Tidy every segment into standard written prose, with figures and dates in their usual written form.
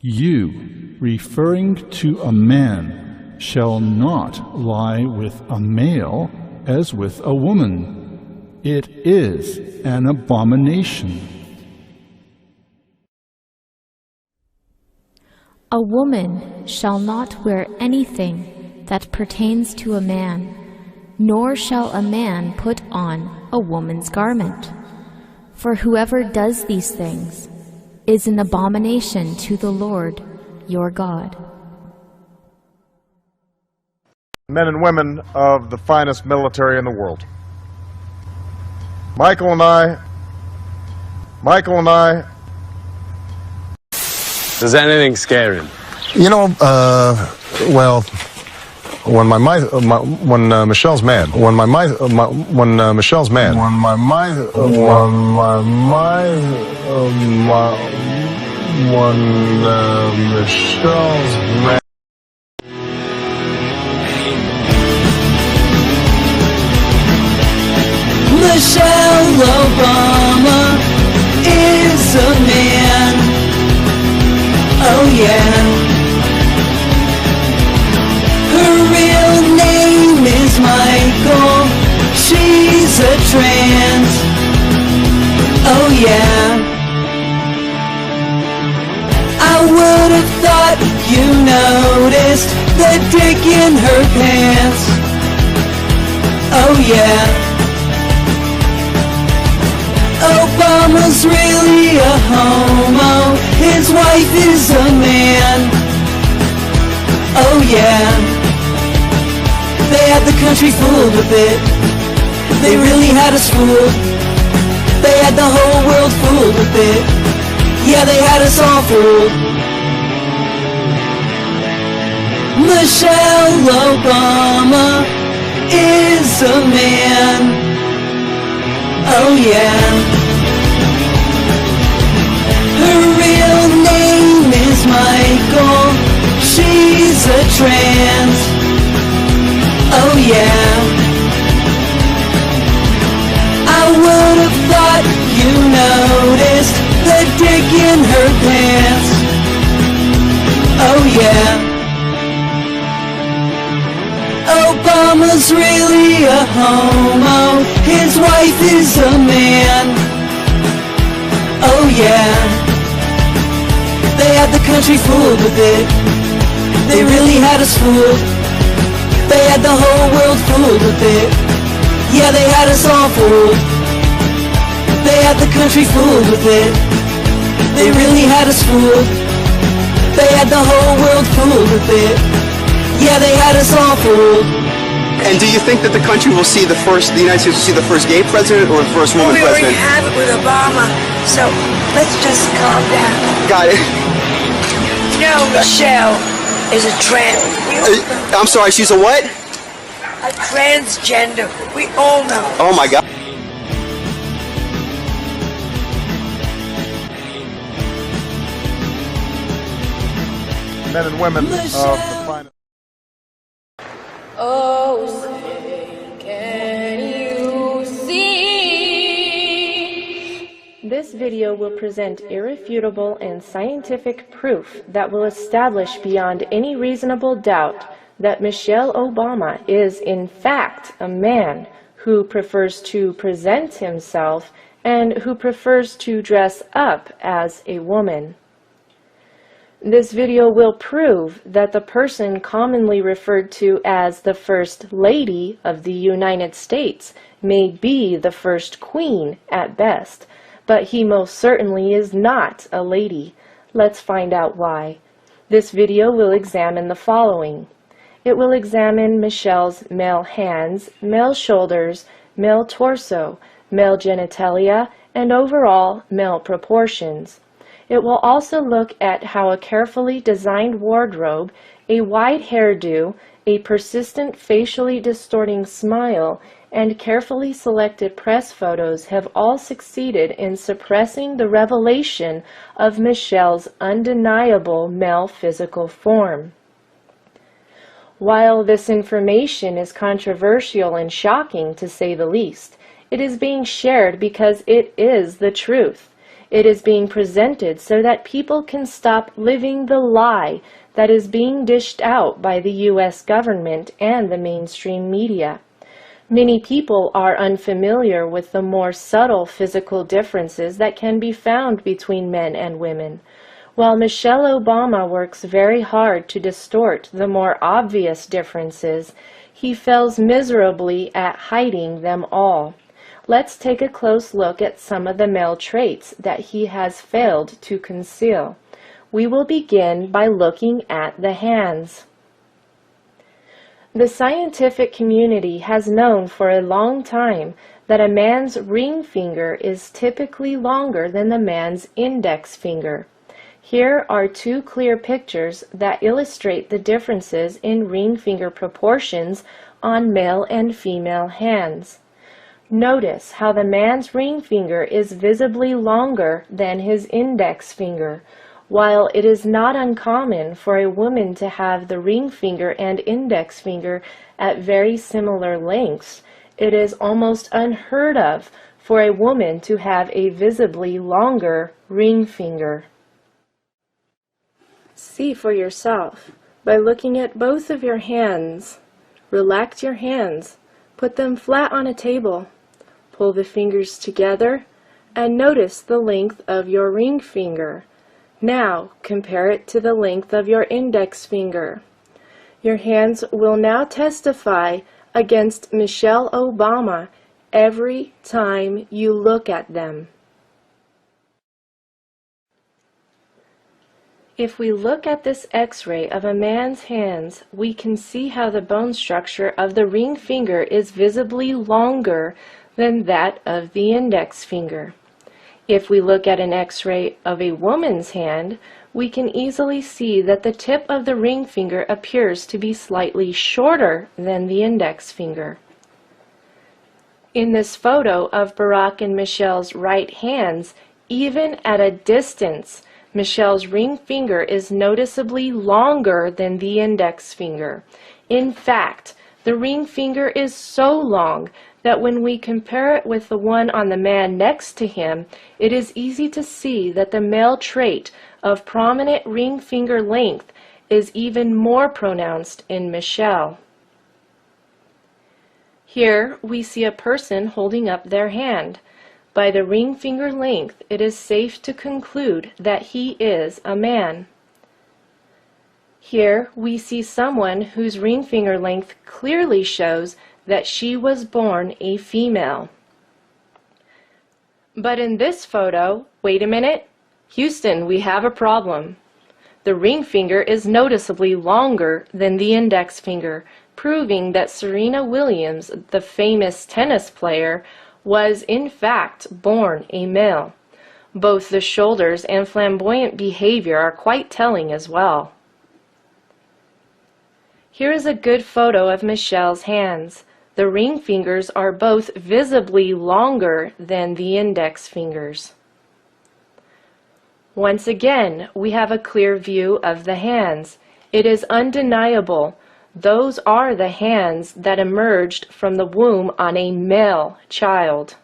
You, referring to a man, shall not lie with a male as with a woman. It is an abomination. A woman shall not wear anything that pertains to a man, nor shall a man put on a woman's garment. For whoever does these things is an abomination to the Lord your God. Men and women of the finest military in the world. Michael and I. Does anything scare him? You know, well, when Michelle's mad. When Michelle's mad. Michelle Obama is a man. Oh yeah. Her real name is Michael. She's a trans. Oh yeah. I would have thought you noticed the dick in her pants. Oh yeah. Obama's really a homo. His wife is a man. Oh yeah. They had the country fooled with it. They really had us fooled. They had the whole world fooled with it. Yeah, they had us all fooled. Michelle Obama is a man. Oh yeah. Her real name is Michael. She's a trans. Oh yeah. I would have thought you noticed the dick in her pants. Oh yeah. Obama's really a homo. His wife is a man. Oh yeah. They had the country fooled with it. They really had us fooled. They had the whole world fooled with it. Yeah, they had us all fooled. They had the country fooled with it. They really had us fooled. They had the whole world fooled with it. Yeah, they had us all fooled. And do you think that the country will see the United States will see the first gay president or the first woman president? We already have it with Obama, so let's just calm down. Got it. You know, Michelle is a trans. I'm sorry, she's a what? A transgender. We all know. Oh my God. Men and women of the finest. Oh, say, can you see? This video will present irrefutable and scientific proof that will establish beyond any reasonable doubt that Michelle Obama is in fact a man who prefers to present himself and who prefers to dress up as a woman. This video will prove that the person commonly referred to as the First Lady of the United States may be the First Queen at best, but he most certainly is not a lady. Let's find out why. This video will examine the following. It will examine Michelle's male hands, male shoulders, male torso, male genitalia, and overall male proportions. It will also look at how a carefully designed wardrobe, a wide hairdo, a persistent facially distorting smile, and carefully selected press photos have all succeeded in suppressing the revelation of Michelle's undeniable male physical form. While this information is controversial and shocking to say the least, it is being shared because it is the truth. It is being presented so that people can stop living the lie that is being dished out by the U.S. government and the mainstream media. Many people are unfamiliar with the more subtle physical differences that can be found between men and women. While Michelle Obama works very hard to distort the more obvious differences, he fails miserably at hiding them all. Let's take a close look at some of the male traits that he has failed to conceal. We will begin by looking at the hands. The scientific community has known for a long time that a man's ring finger is typically longer than the man's index finger. Here are two clear pictures that illustrate the differences in ring finger proportions on male and female hands. Notice how the man's ring finger is visibly longer than his index finger. While it is not uncommon for a woman to have the ring finger and index finger at very similar lengths, it is almost unheard of for a woman to have a visibly longer ring finger. See for yourself by looking at both of your hands. Relax your hands. Put them flat on a table. Pull the fingers together and notice the length of your ring finger. Now compare it to the length of your index finger. Your hands will now testify against Michelle Obama every time you look at them. If we look at this X-ray of a man's hands, we can see how the bone structure of the ring finger is visibly longer than that of the index finger. If we look at an X-ray of a woman's hand, we can easily see that the tip of the ring finger appears to be slightly shorter than the index finger. In this photo of Barack and Michelle's right hands, even at a distance, Michelle's ring finger is noticeably longer than the index finger. In fact, the ring finger is so long that when we compare it with the one on the man next to him, it is easy to see that the male trait of prominent ring finger length is even more pronounced in Michelle. Here we see a person holding up their hand. By the ring finger length, it is safe to conclude that he is a man. Here we see someone whose ring finger length clearly shows that she was born a female. But in this photo, wait a minute, Houston, we have a problem. The ring finger is noticeably longer than the index finger, proving that Serena Williams, the famous tennis player, was in fact born a male. Both the shoulders and flamboyant behavior are quite telling as well. Here is a good photo of Michelle's hands. The ring fingers are both visibly longer than the index fingers. Once again, we have a clear view of the hands. It is undeniable. Those are the hands that emerged from the womb on a male child.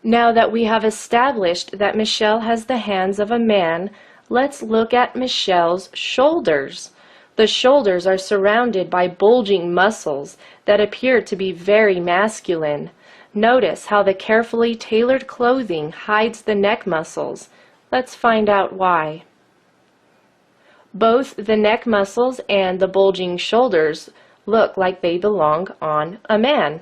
Now that we have established that Michelle has the hands of a man, let's look at Michelle's shoulders. The shoulders are surrounded by bulging muscles that appear to be very masculine. Notice how the carefully tailored clothing hides the neck muscles. Let's find out why. Both the neck muscles and the bulging shoulders look like they belong on a man.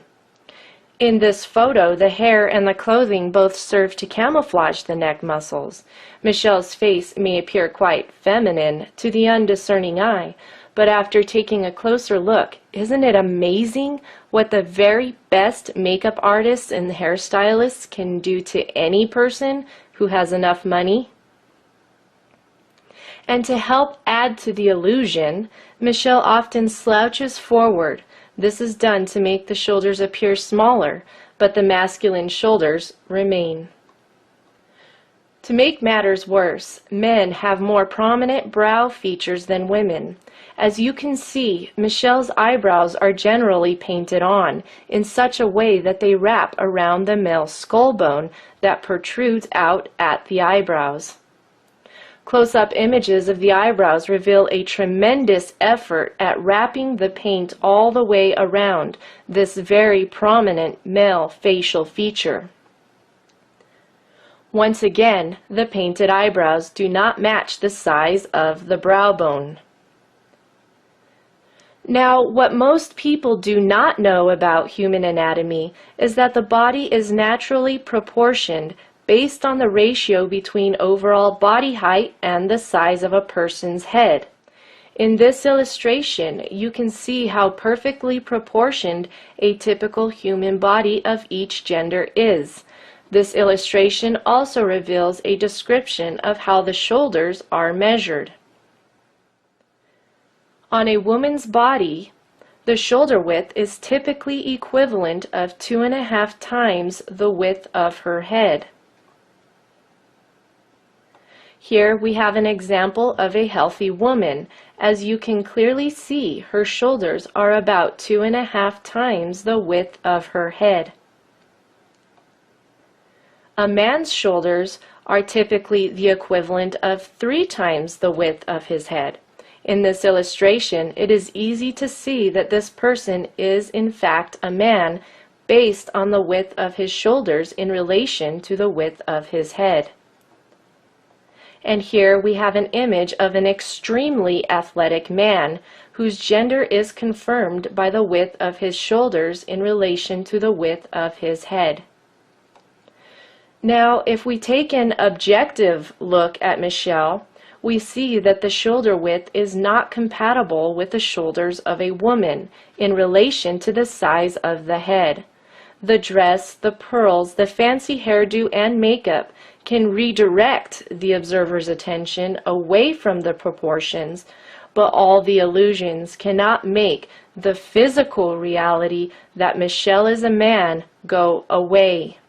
In this photo, the hair and the clothing both serve to camouflage the neck muscles. Michelle's face may appear quite feminine to the undiscerning eye, but after taking a closer look, isn't it amazing what the very best makeup artists and hairstylists can do to any person who has enough money? And to help add to the illusion, Michelle often slouches forward. This is done to make the shoulders appear smaller, but the masculine shoulders remain. To make matters worse, men have more prominent brow features than women. As you can see, Michelle's eyebrows are generally painted on in such a way that they wrap around the male skull bone that protrudes out at the eyebrows. Close-up images of the eyebrows reveal a tremendous effort at wrapping the paint all the way around this very prominent male facial feature. Once again, the painted eyebrows do not match the size of the brow bone. Now, what most people do not know about human anatomy is that the body is naturally proportioned based on the ratio between overall body height and the size of a person's head. In this illustration, you can see how perfectly proportioned a typical human body of each gender is. This illustration also reveals a description of how the shoulders are measured. On a woman's body, the shoulder width is typically equivalent of 2.5 times the width of her head. Here we have an example of a healthy woman. As you can clearly see, her shoulders are about 2.5 times the width of her head. A man's shoulders are typically the equivalent of 3 times the width of his head. In this illustration, it is easy to see that this person is in fact a man based on the width of his shoulders in relation to the width of his head. And here we have an image of an extremely athletic man whose gender is confirmed by the width of his shoulders in relation to the width of his head. Now, if we take an objective look at Michelle, we see that the shoulder width is not compatible with the shoulders of a woman in relation to the size of the head. The dress, the pearls, the fancy hairdo, and makeup can redirect the observer's attention away from the proportions, but all the illusions cannot make the physical reality that Michelle is a man go away.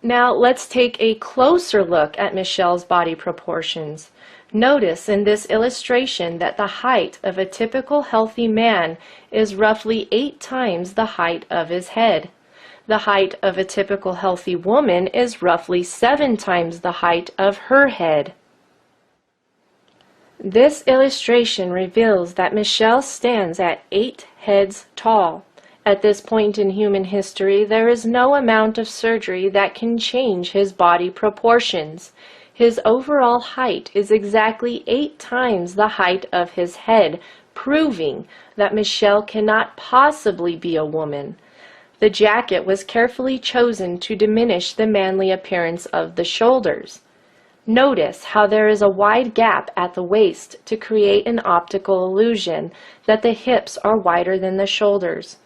Now let's take a closer look at Michelle's body proportions. Notice in this illustration that the height of a typical healthy man is roughly 8 times the height of his head. The height of a typical healthy woman is roughly 7 times the height of her head. This illustration reveals that Michelle stands at 8 heads tall. At this point in human history, there is no amount of surgery that can change his body proportions. His overall height is exactly 8 times the height of his head, proving that Michelle cannot possibly be a woman. The jacket was carefully chosen to diminish the manly appearance of the shoulders. Notice how there is a wide gap at the waist to create an optical illusion that the hips are wider than the shoulders.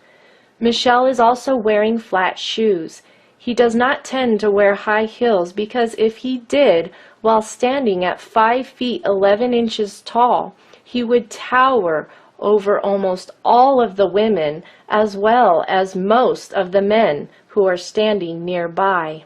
Michelle is also wearing flat shoes. He does not tend to wear high heels because if he did, while standing at 5 feet 11 inches tall, he would tower over almost all of the women as well as most of the men who are standing nearby.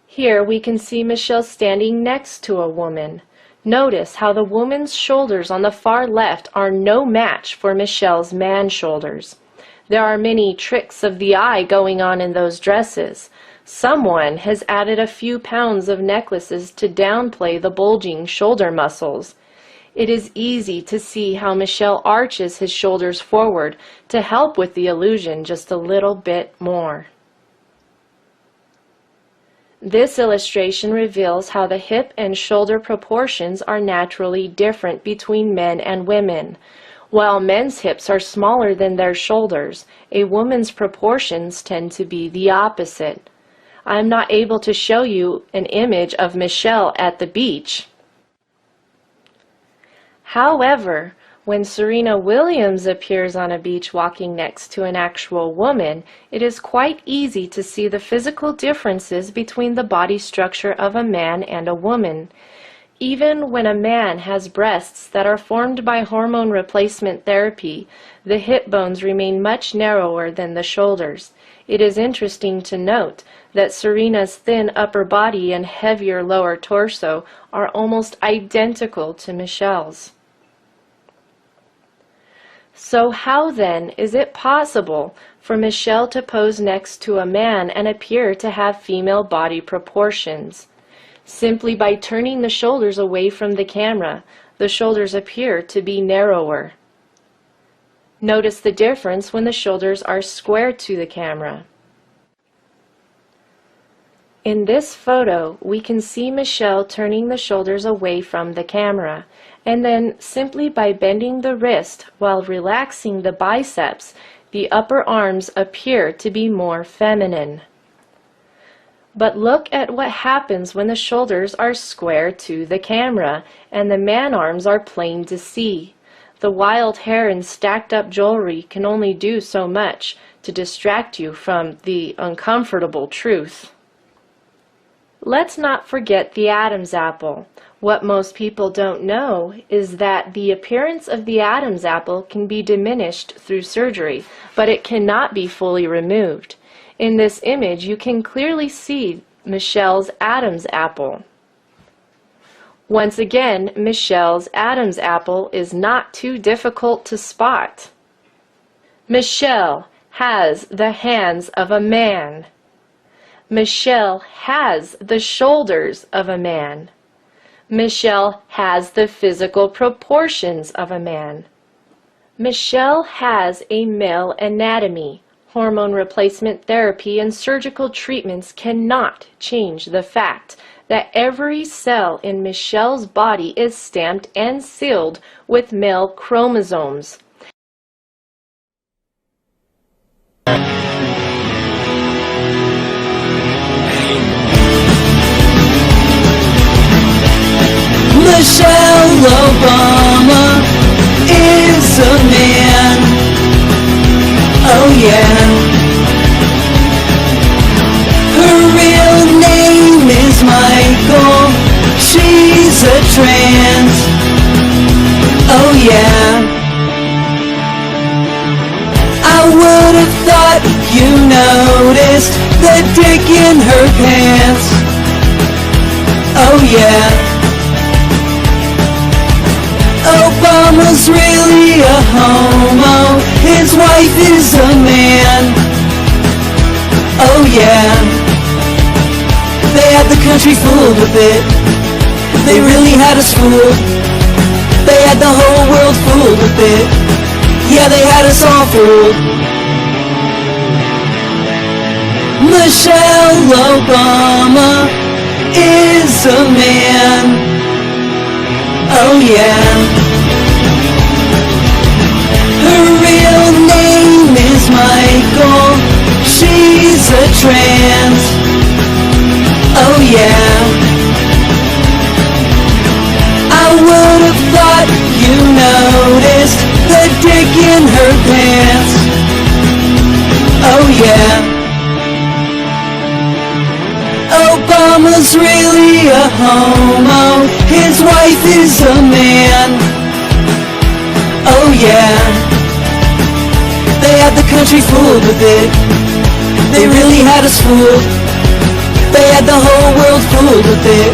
Here we can see Michelle standing next to a woman. Notice how the woman's shoulders on the far left are no match for Michelle's man shoulders. There are many tricks of the eye going on in those dresses. Someone has added a few pounds of necklaces to downplay the bulging shoulder muscles. It is easy to see how Michelle arches his shoulders forward to help with the illusion just a little bit more. This illustration reveals how the hip and shoulder proportions are naturally different between men and women. While men's hips are smaller than their shoulders, a woman's proportions tend to be the opposite. I am not able to show you an image of Michelle at the beach. However, when Serena Williams appears on a beach walking next to an actual woman, it is quite easy to see the physical differences between the body structure of a man and a woman. Even when a man has breasts that are formed by hormone replacement therapy, the hip bones remain much narrower than the shoulders. It is interesting to note that Serena's thin upper body and heavier lower torso are almost identical to Michelle's. So how then is it possible for Michelle to pose next to a man and appear to have female body proportions? Simply by turning the shoulders away from the camera, the shoulders appear to be narrower. Notice the difference when the shoulders are squared to the camera. In this photo, we can see Michelle turning the shoulders away from the camera, and then simply by bending the wrist while relaxing the biceps, the upper arms appear to be more feminine. But look at what happens when the shoulders are square to the camera and the man arms are plain to see. The wild hair and stacked up jewelry can only do so much to distract you from the uncomfortable truth. Let's not forget the Adam's apple. What most people don't know is that the appearance of the Adam's apple can be diminished through surgery, but it cannot be fully removed. In this image, you can clearly see Michelle's Adam's apple. Once again, Michelle's Adam's apple is not too difficult to spot. Michelle has the hands of a man. Michelle has the shoulders of a man. Michelle has the physical proportions of a man. Michelle has a male anatomy. Hormone replacement therapy and surgical treatments cannot change the fact that every cell in Michelle's body is stamped and sealed with male chromosomes. Michelle Obama is a man. Oh yeah. Her real name is Michael. She's a trans. Oh yeah. I would have thought you noticed the dick in her pants. Oh yeah. Obama's really a homo. His wife is a man. Oh yeah. They had the country fooled with it. They really had us fooled. They had the whole world fooled with it. Yeah, they had us all fooled. Michelle Obama is a man. Oh yeah. Her real name is Michael. She's a trans. Oh yeah. I would have thought you noticed the dick in her pants. Oh yeah. Obama's really a homo. His wife is a man. Oh yeah. They had the country fooled with it. They really had us fooled. They had the whole world fooled with it.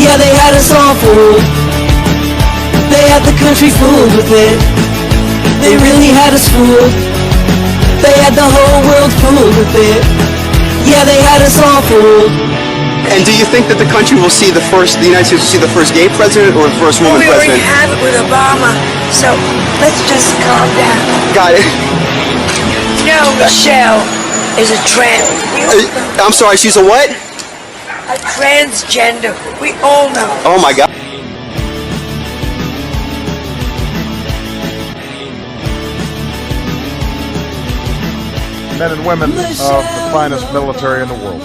Yeah, they had us all fooled. They had the country fooled with it. They really had us fooled. They had the whole world fooled with it. Yeah, they had us all fooled. And do you think that the country will see the United States will see the first gay president or the first woman We already president? have it with Obama, so let's just calm down. Got it. You know, Michelle is a trans. I'm sorry, she's a what? A transgender. We all know. Oh my God. Men and women of the finest military in the world.